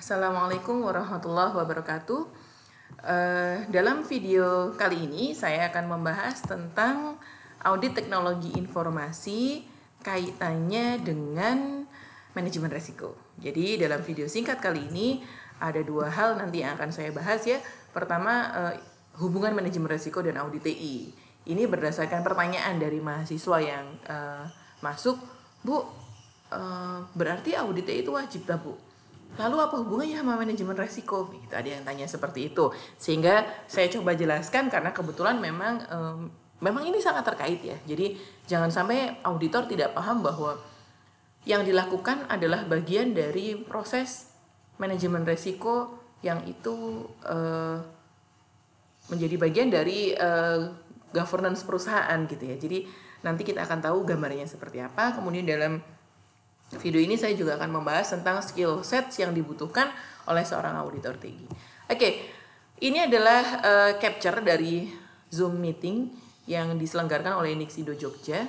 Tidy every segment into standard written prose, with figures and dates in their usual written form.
Assalamualaikum warahmatullahi wabarakatuh. Dalam video kali ini saya akan membahas tentang audit teknologi informasi kaitannya dengan manajemen resiko. Jadi dalam video singkat kali ini ada dua hal nanti yang akan saya bahas ya. Pertama, hubungan manajemen resiko dan audit TI. Ini berdasarkan pertanyaan dari mahasiswa yang masuk, Bu, berarti audit TI itu wajib tak, Bu? Lalu apa hubungannya sama manajemen resiko? Gitu, ada yang tanya seperti itu. Sehingga saya coba jelaskan karena kebetulan memang ini sangat terkait ya. Jadi jangan sampai auditor tidak paham bahwa yang dilakukan adalah bagian dari proses manajemen resiko yang itu menjadi bagian dari governance perusahaan gitu ya. Jadi nanti kita akan tahu gambarnya seperti apa. Kemudian dalam video ini saya juga akan membahas tentang skill sets yang dibutuhkan oleh seorang auditor TI. Oke, ini adalah capture dari Zoom meeting yang diselenggarakan oleh Nixido Jogja.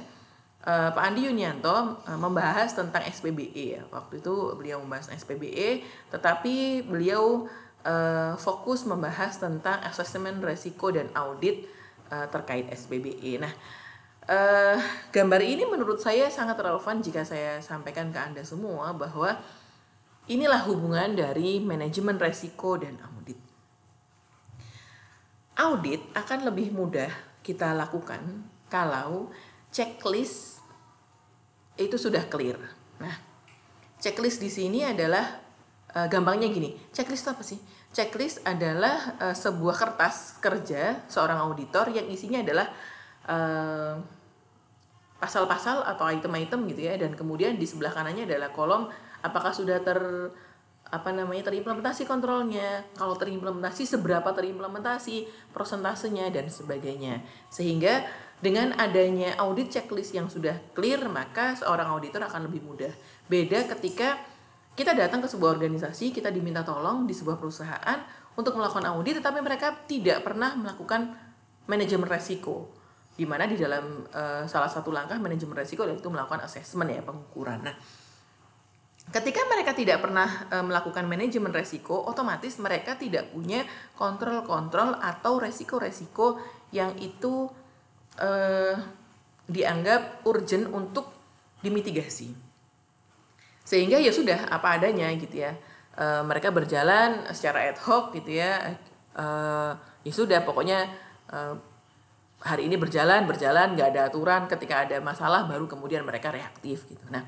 Pak Andi Yunianto membahas tentang SPBE ya. Waktu itu beliau membahas SPBE, tetapi beliau fokus membahas tentang asesmen resiko dan audit terkait SPBE. Nah, gambar ini menurut saya sangat relevan jika saya sampaikan ke Anda semua bahwa inilah hubungan dari manajemen resiko dan audit. Audit akan lebih mudah kita lakukan kalau checklist itu sudah clear. Nah, checklist di sini adalah gampangnya gini. Checklist apa sih? Checklist adalah sebuah kertas kerja seorang auditor yang isinya adalah pasal-pasal atau item-item gitu ya, dan kemudian di sebelah kanannya adalah kolom apakah sudah terimplementasi kontrolnya, kalau terimplementasi seberapa terimplementasi, prosentasenya dan sebagainya. Sehingga dengan adanya audit checklist yang sudah clear, maka seorang auditor akan lebih mudah. Beda ketika kita datang ke sebuah organisasi, kita diminta tolong di sebuah perusahaan untuk melakukan audit, tetapi mereka tidak pernah melakukan manajemen resiko, di mana di dalam salah satu langkah manajemen resiko yaitu melakukan assessment ya, pengukuran. Nah, ketika mereka tidak pernah melakukan manajemen resiko, otomatis mereka tidak punya kontrol-kontrol atau resiko-resiko yang itu dianggap urgent untuk dimitigasi. Sehingga ya sudah apa adanya gitu ya. Mereka berjalan secara ad hoc gitu ya. Ya sudah pokoknya hari ini berjalan nggak ada aturan, ketika ada masalah baru kemudian mereka reaktif gitu. Nah,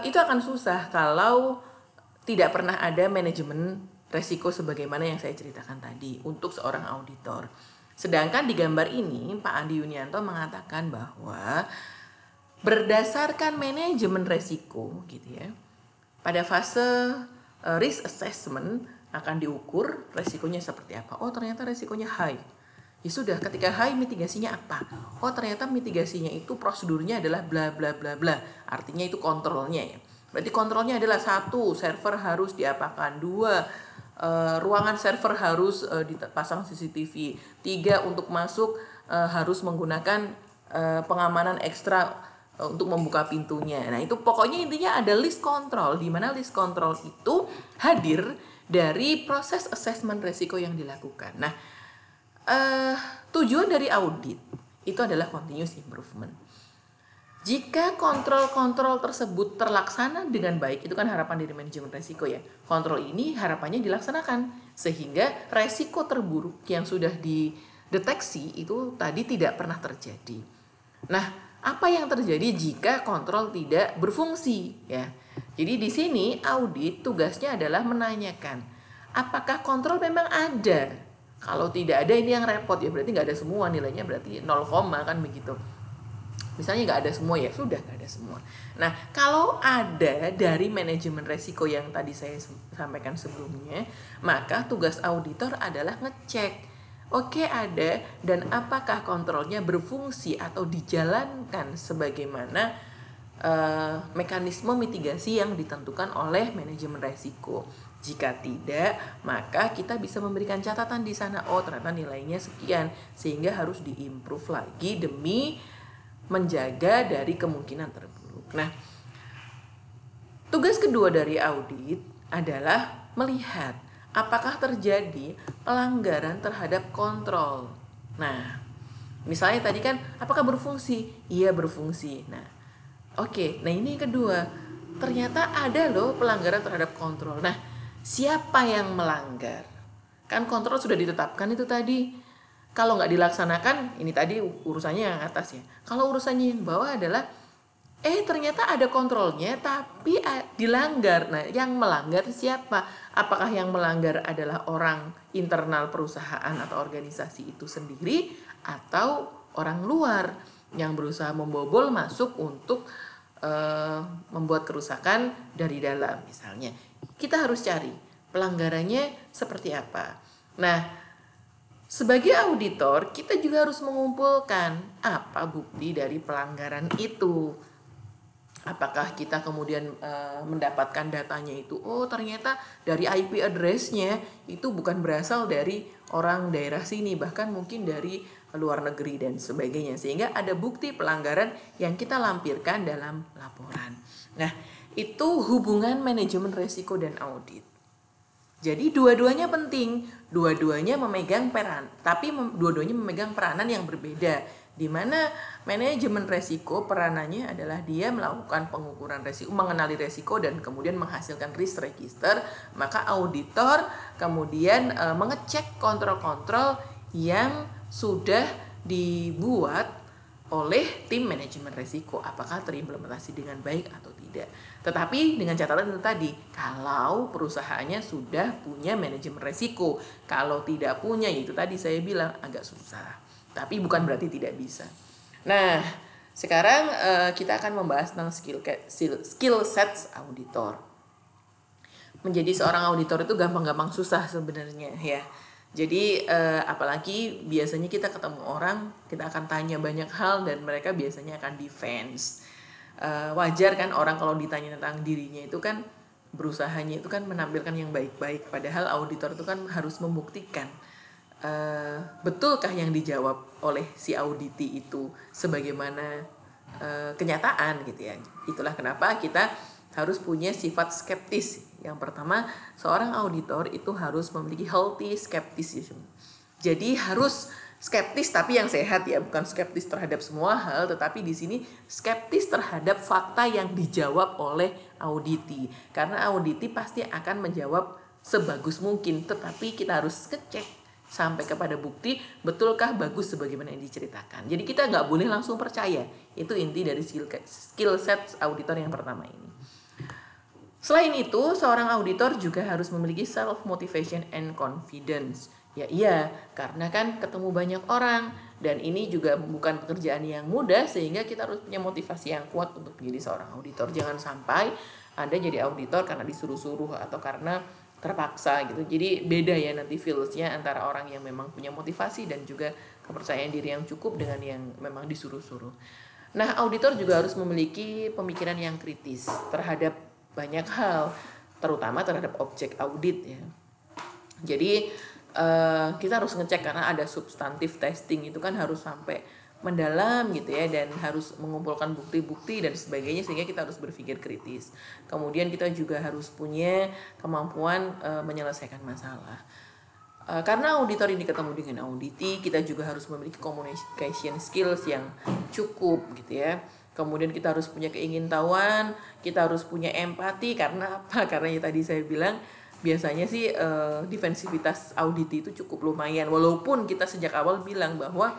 itu akan susah kalau tidak pernah ada manajemen resiko sebagaimana yang saya ceritakan tadi untuk seorang auditor. Sedangkan di gambar ini Pak Andi Yunianto mengatakan bahwa berdasarkan manajemen resiko gitu ya, pada fase risk assessment akan diukur resikonya seperti apa. Oh, ternyata resikonya high. Ya sudah, ketika high mitigasinya apa? Oh, ternyata mitigasinya itu prosedurnya adalah bla bla bla bla. Artinya itu kontrolnya ya. Berarti kontrolnya adalah 1, server harus diapakan, 2, ruangan server harus dipasang CCTV, 3, untuk masuk harus menggunakan pengamanan ekstra untuk membuka pintunya. Nah, itu pokoknya intinya ada list control, di mana list control itu hadir dari proses assessment resiko yang dilakukan. Nah, tujuan dari audit itu adalah continuous improvement. Jika kontrol-kontrol tersebut terlaksana dengan baik, itu kan harapan dari manajemen resiko ya. Kontrol ini harapannya dilaksanakan sehingga resiko terburuk yang sudah dideteksi itu tadi tidak pernah terjadi. Nah, apa yang terjadi jika kontrol tidak berfungsi ya? Jadi di sini audit tugasnya adalah menanyakan apakah kontrol memang ada. Kalau tidak ada, ini yang repot ya, berarti nggak ada semua, nilainya berarti 0, kan begitu. Misalnya nggak ada semua, ya sudah nggak ada semua. Nah, kalau ada dari manajemen resiko yang tadi saya sampaikan sebelumnya, maka tugas auditor adalah ngecek, oke ada, dan apakah kontrolnya berfungsi atau dijalankan sebagaimana mekanisme mitigasi yang ditentukan oleh manajemen resiko. Jika tidak, maka kita bisa memberikan catatan di sana, oh ternyata nilainya sekian, sehingga harus diimprove lagi demi menjaga dari kemungkinan terburuk. Nah, tugas kedua dari audit adalah melihat apakah terjadi pelanggaran terhadap kontrol. Nah, misalnya tadi kan apakah berfungsi? Iya, berfungsi. Nah, oke. Nah, ini yang kedua. Ternyata ada loh pelanggaran terhadap kontrol. Nah, siapa yang melanggar? Kan kontrol sudah ditetapkan itu tadi. Kalau nggak dilaksanakan, ini tadi urusannya yang atas ya. Kalau urusannya yang bawah adalah ternyata ada kontrolnya tapi dilanggar. Nah, yang melanggar siapa? Apakah yang melanggar adalah orang internal perusahaan atau organisasi itu sendiri, atau orang luar yang berusaha membobol masuk untuk membuat kerusakan dari dalam misalnya. Kita harus cari pelanggarannya seperti apa. Nah, sebagai auditor, kita juga harus mengumpulkan apa bukti dari pelanggaran itu. Apakah kita kemudian mendapatkan datanya itu, ternyata dari IP address-nya itu bukan berasal dari orang daerah sini, bahkan mungkin dari luar negeri dan sebagainya. Sehingga ada bukti pelanggaran yang kita lampirkan dalam laporan. Nah, itu hubungan manajemen resiko dan audit. Jadi dua-duanya penting, dua-duanya memegang peran, tapi dua-duanya memegang peranan yang berbeda. Di mana manajemen resiko peranannya adalah dia melakukan pengukuran resiko, mengenali resiko dan kemudian menghasilkan risk register. Maka auditor kemudian mengecek kontrol-kontrol yang sudah dibuat oleh tim manajemen resiko, apakah terimplementasi dengan baik atau tidak. Tetapi dengan catatan itu tadi, kalau perusahaannya sudah punya manajemen resiko, kalau tidak punya, itu tadi saya bilang agak susah. Tapi bukan berarti tidak bisa. Nah, sekarang kita akan membahas tentang skill sets auditor. Menjadi seorang auditor itu gampang-gampang susah sebenarnya ya. Jadi apalagi biasanya kita ketemu orang, kita akan tanya banyak hal dan mereka biasanya akan defense. Wajar kan orang kalau ditanya tentang dirinya itu kan berusahanya itu kan menampilkan yang baik-baik. Padahal auditor itu kan harus membuktikan betulkah yang dijawab oleh si auditi itu sebagaimana kenyataan gitu ya. Itulah kenapa kita harus punya sifat skeptis. Yang pertama, seorang auditor itu harus memiliki healthy skepticism. Jadi harus skeptis tapi yang sehat ya, bukan skeptis terhadap semua hal, tetapi di sini skeptis terhadap fakta yang dijawab oleh auditi. Karena auditi pasti akan menjawab sebagus mungkin, tetapi kita harus ngecek sampai kepada bukti betulkah bagus sebagaimana yang diceritakan. Jadi kita nggak boleh langsung percaya. Itu inti dari skill set auditor yang pertama ini. Selain itu, seorang auditor juga harus memiliki self motivation and confidence. Ya iya, karena kan ketemu banyak orang dan ini juga bukan pekerjaan yang mudah, sehingga kita harus punya motivasi yang kuat untuk menjadi seorang auditor. Jangan sampai Anda jadi auditor karena disuruh-suruh atau karena terpaksa gitu. Jadi beda ya nanti feelsnya antara orang yang memang punya motivasi dan juga kepercayaan diri yang cukup dengan yang memang disuruh-suruh. Nah, auditor juga harus memiliki pemikiran yang kritis terhadap banyak hal, terutama terhadap objek audit ya. Jadi kita harus ngecek karena ada substantif testing, itu kan harus sampai mendalam gitu ya, dan harus mengumpulkan bukti-bukti dan sebagainya, sehingga kita harus berpikir kritis. Kemudian kita juga harus punya kemampuan menyelesaikan masalah. Karena auditor ini ketemu dengan auditi, kita juga harus memiliki communication skills yang cukup gitu ya. Kemudian kita harus punya keingintahuan, kita harus punya empati. Karena apa? Karena ya tadi saya bilang biasanya sih defensivitas audit itu cukup lumayan. Walaupun kita sejak awal bilang bahwa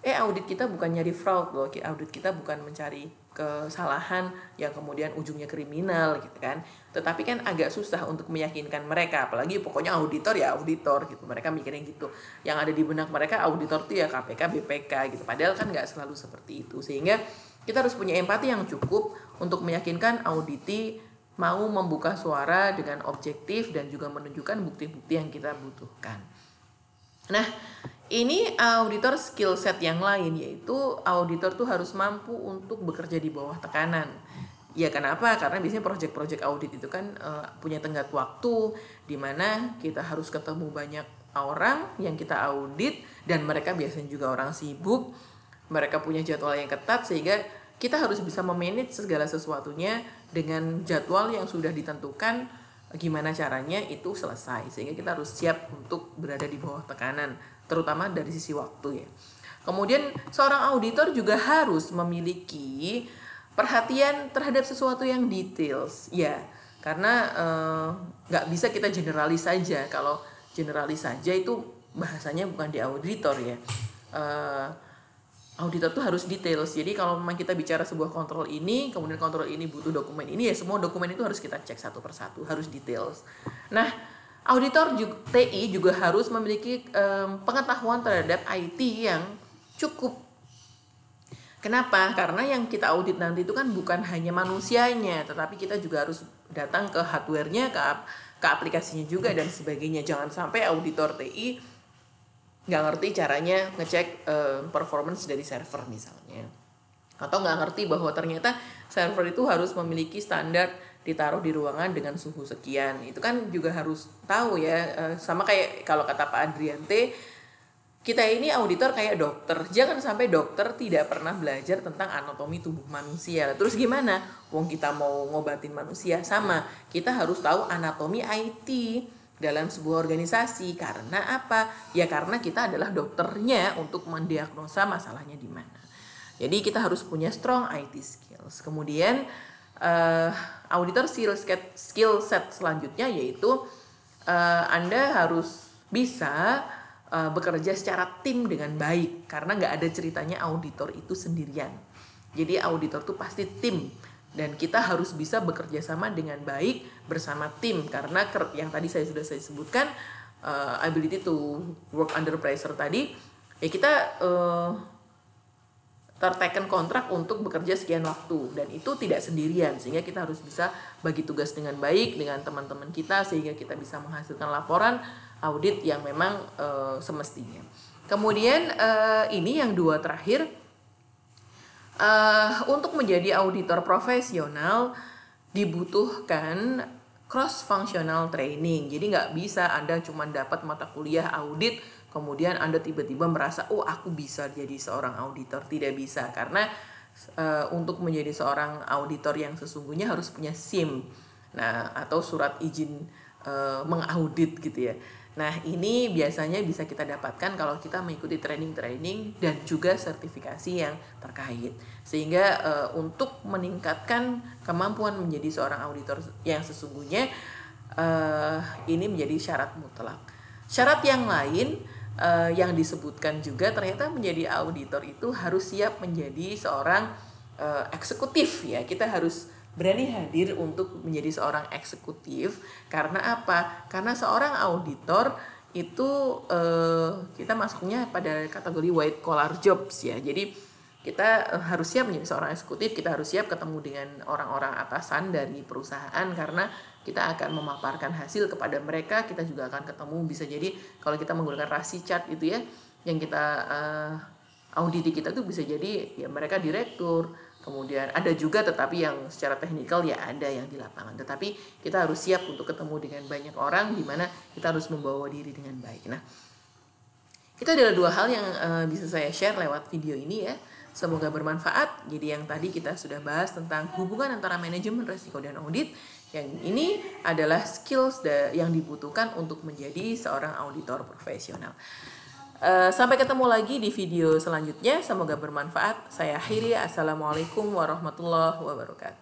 audit kita bukan nyari fraud loh, audit kita bukan mencari kesalahan yang kemudian ujungnya kriminal gitu kan. Tetapi kan agak susah untuk meyakinkan mereka, apalagi pokoknya auditor ya auditor gitu. Mereka mikirnya gitu. Yang ada di benak mereka auditor tuh ya KPK, BPK gitu. Padahal kan nggak selalu seperti itu. Sehingga kita harus punya empati yang cukup untuk meyakinkan auditi mau membuka suara dengan objektif dan juga menunjukkan bukti-bukti yang kita butuhkan. Nah, ini auditor skill set yang lain, yaitu auditor tuh harus mampu untuk bekerja di bawah tekanan. Ya kenapa? Karena biasanya proyek-proyek audit itu kan punya tenggat waktu di mana kita harus ketemu banyak orang yang kita audit, dan mereka biasanya juga orang sibuk. Mereka punya jadwal yang ketat, sehingga kita harus bisa memanage segala sesuatunya dengan jadwal yang sudah ditentukan gimana caranya itu selesai, sehingga kita harus siap untuk berada di bawah tekanan, terutama dari sisi waktu ya. Kemudian seorang auditor juga harus memiliki perhatian terhadap sesuatu yang details ya, karena nggak bisa kita generalis saja. Kalau generalis saja itu bahasanya bukan di auditor ya. Auditor tuh harus details. Jadi kalau memang kita bicara sebuah kontrol ini, kemudian kontrol ini butuh dokumen ini, ya semua dokumen itu harus kita cek satu persatu, harus details. Nah, auditor juga, TI juga harus memiliki pengetahuan terhadap IT yang cukup. Kenapa? Karena yang kita audit nanti itu kan bukan hanya manusianya, tetapi kita juga harus datang ke hardware-nya, ke aplikasinya juga dan sebagainya. Jangan sampai auditor TI nggak ngerti caranya ngecek performance dari server misalnya, atau nggak ngerti bahwa ternyata server itu harus memiliki standar ditaruh di ruangan dengan suhu sekian. Itu kan juga harus tahu ya. Sama kayak kalau kata Pak Adriante, kita ini auditor kayak dokter, jangan sampai dokter tidak pernah belajar tentang anatomi tubuh manusia. Terus gimana? Wong kita mau ngobatin manusia, sama kita harus tahu anatomi IT dalam sebuah organisasi. Karena apa? Ya karena kita adalah dokternya untuk mendiagnosa masalahnya di mana. Jadi kita harus punya strong IT skills. Kemudian auditor skill set selanjutnya yaitu Anda harus bisa bekerja secara tim dengan baik, karena nggak ada ceritanya auditor itu sendirian. Jadi auditor itu pasti tim, dan kita harus bisa bekerja sama dengan baik bersama tim, karena yang tadi saya sebutkan ability to work under pressure tadi ya, kita terteken kontrak untuk bekerja sekian waktu, dan itu tidak sendirian, sehingga kita harus bisa bagi tugas dengan baik dengan teman-teman kita, sehingga kita bisa menghasilkan laporan audit yang memang semestinya. Kemudian ini yang dua terakhir, untuk menjadi auditor profesional dibutuhkan cross functional training. Jadi nggak bisa Anda cuma dapat mata kuliah audit kemudian Anda tiba-tiba merasa oh aku bisa jadi seorang auditor. Tidak bisa, karena untuk menjadi seorang auditor yang sesungguhnya harus punya SIM, nah atau surat izin mengaudit gitu ya. Nah ini biasanya bisa kita dapatkan kalau kita mengikuti training-training dan juga sertifikasi yang terkait. Sehingga untuk meningkatkan kemampuan menjadi seorang auditor yang sesungguhnya, ini menjadi syarat mutlak. Syarat yang lain yang disebutkan juga, ternyata menjadi auditor itu harus siap menjadi seorang eksekutif ya. Kita harus berani hadir untuk menjadi seorang eksekutif. Karena apa? Karena seorang auditor itu kita masuknya pada kategori white collar jobs ya. Jadi kita harus siap menjadi seorang eksekutif, kita harus siap ketemu dengan orang-orang atasan dari perusahaan, karena kita akan memaparkan hasil kepada mereka. Kita juga akan ketemu, bisa jadi kalau kita menggunakan RASI chart gitu ya, yang kita auditi kita tuh bisa jadi ya mereka direktur. Kemudian ada juga tetapi yang secara teknikal ya ada yang di lapangan. Tetapi kita harus siap untuk ketemu dengan banyak orang, di mana kita harus membawa diri dengan baik. Nah, itu adalah dua hal yang bisa saya share lewat video ini ya. Semoga bermanfaat. Jadi yang tadi kita sudah bahas tentang hubungan antara manajemen risiko dan audit. Yang ini adalah skills yang dibutuhkan untuk menjadi seorang auditor profesional. Sampai ketemu lagi di video selanjutnya. Semoga bermanfaat. Saya akhiri. Assalamualaikum warahmatullahi wabarakatuh.